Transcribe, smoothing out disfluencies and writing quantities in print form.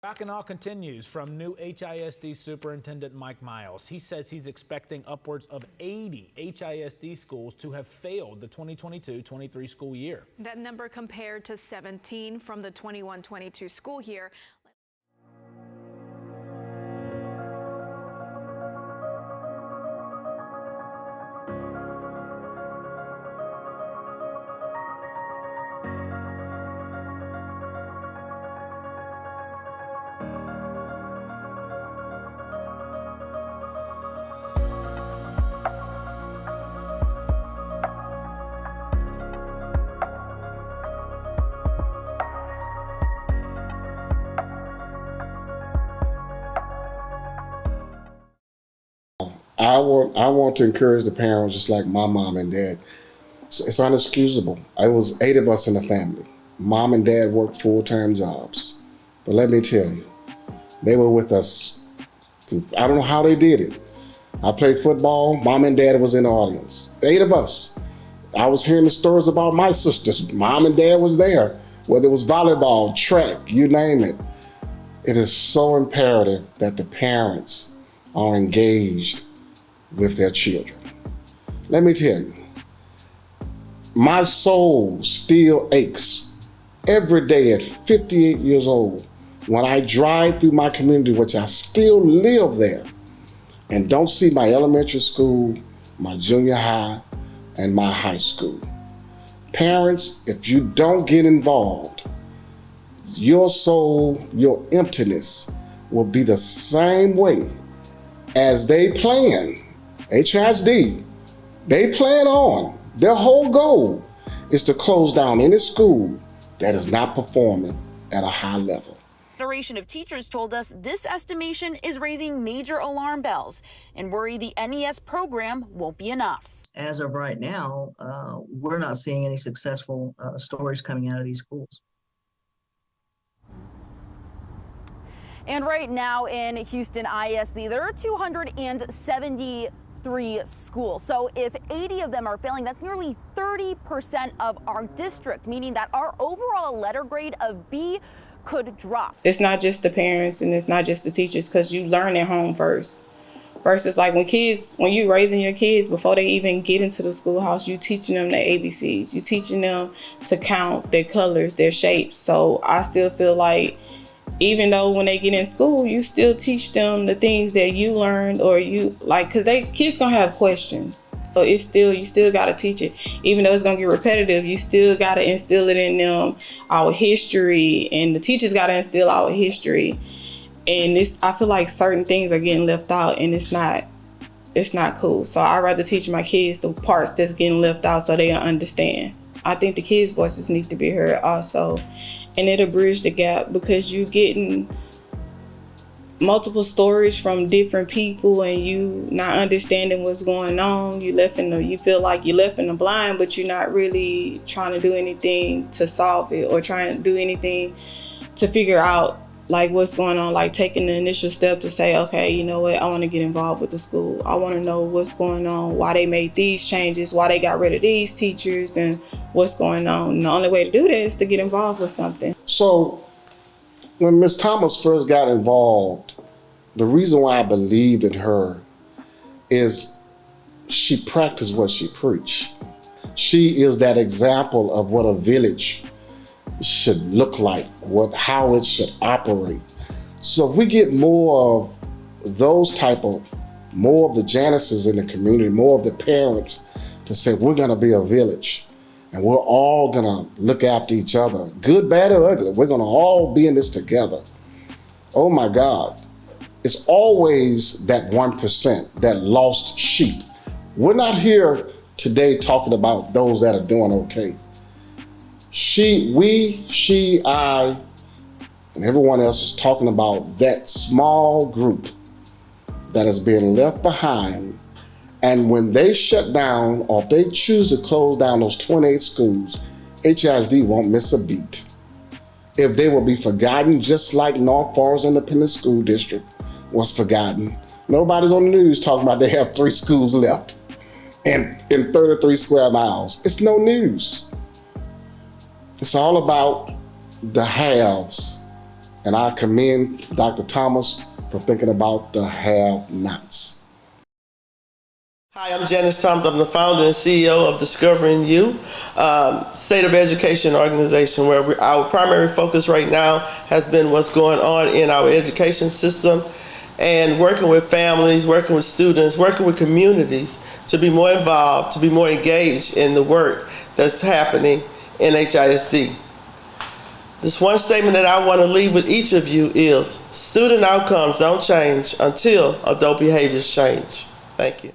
Bacchanal continues from new HISD Superintendent Mike Miles. He says he's expecting upwards of 80 HISD schools to have failed the 2022-23 school year. That number compared to 17 from the 21-22 school year. I want to encourage the parents, just like my mom and dad. It's unexcusable. It was 8 of us in the family. Mom and dad worked full-time jobs. But let me tell you, they were with us. I don't know how they did it. I played football. Mom and dad was in the audience. 8 of us. I was hearing the stories about my sisters. Mom and dad was there. Whether it was volleyball, track, you name it. It is so imperative that the parents are engaged with their children. Let me tell you, my soul still aches every day at 58 years old when I drive through my community, which I still live there, and don't see my elementary school, my junior high, and my high school. Parents, if you don't get involved, your soul, your emptiness will be the same way as they plan. HISD, they plan on. Their whole goal is to close down any school that is not performing at a high level. Federation of Teachers told us this estimation is raising major alarm bells and worry the NES program won't be enough. As of right now, we're not seeing any successful stories coming out of these schools. And right now in Houston ISD, there are 273 schools. So if 80 of them are failing, that's nearly 30% of our district, meaning that our overall letter grade of B could drop. It's not just the parents and it's not just the teachers, because you learn at home first. Versus like when you raising your kids, before they even get into the schoolhouse, you teaching them the ABCs, you teaching them to count their colors, their shapes. So I still feel like even though when they get in school, you still teach them the things that you learned, or you like, because kids gonna have questions. So you still gotta teach it. Even though it's gonna get repetitive, you still gotta instill it in them, our history, and the teachers gotta instill our history. And I feel like certain things are getting left out, and it's not cool. So I'd rather teach my kids the parts that's getting left out so they'll understand. I think the kids' voices need to be heard also. And it'll bridge the gap, because you getting multiple stories from different people and you not understanding what's going on. You feel like you're left in the blind, but you're not really trying to do anything to solve it or trying to do anything to figure out like what's going on, like taking the initial step to say, okay, you know what, I want to get involved with the school. I want to know what's going on, why they made these changes, why they got rid of these teachers, and what's going on. And the only way to do that is to get involved with something. So when Ms. Thomas first got involved, the reason why I believed in her is she practiced what she preached. She is that example of what a village should look like, how it should operate. So if we get more of those more of the Janices in the community, more of the parents to say, we're gonna be a village and we're all gonna look after each other, good, bad, or ugly. We're gonna all be in this together. Oh my God, it's always that 1%, that lost sheep. We're not here today talking about those that are doing okay. I, and everyone else is talking about that small group that is being left behind. And when they shut down, or if they choose to close down those 28 schools, HISD won't miss a beat. If they will be forgotten, just like North Forest Independent School District was forgotten. Nobody's on the news talking about they have 3 schools left and in 33 square miles. It's no news. It's all about the haves And I commend Dr. Thomas for thinking about the have-nots. Hi, I'm Janice Thomas. I'm the founder and CEO of Discovering You, State of Education organization, where our primary focus right now has been what's going on in our education system and working with families, working with students, working with communities to be more involved, to be more engaged in the work that's happening in HISD. This one statement that I want to leave with each of you is, student outcomes don't change until adult behaviors change. Thank you.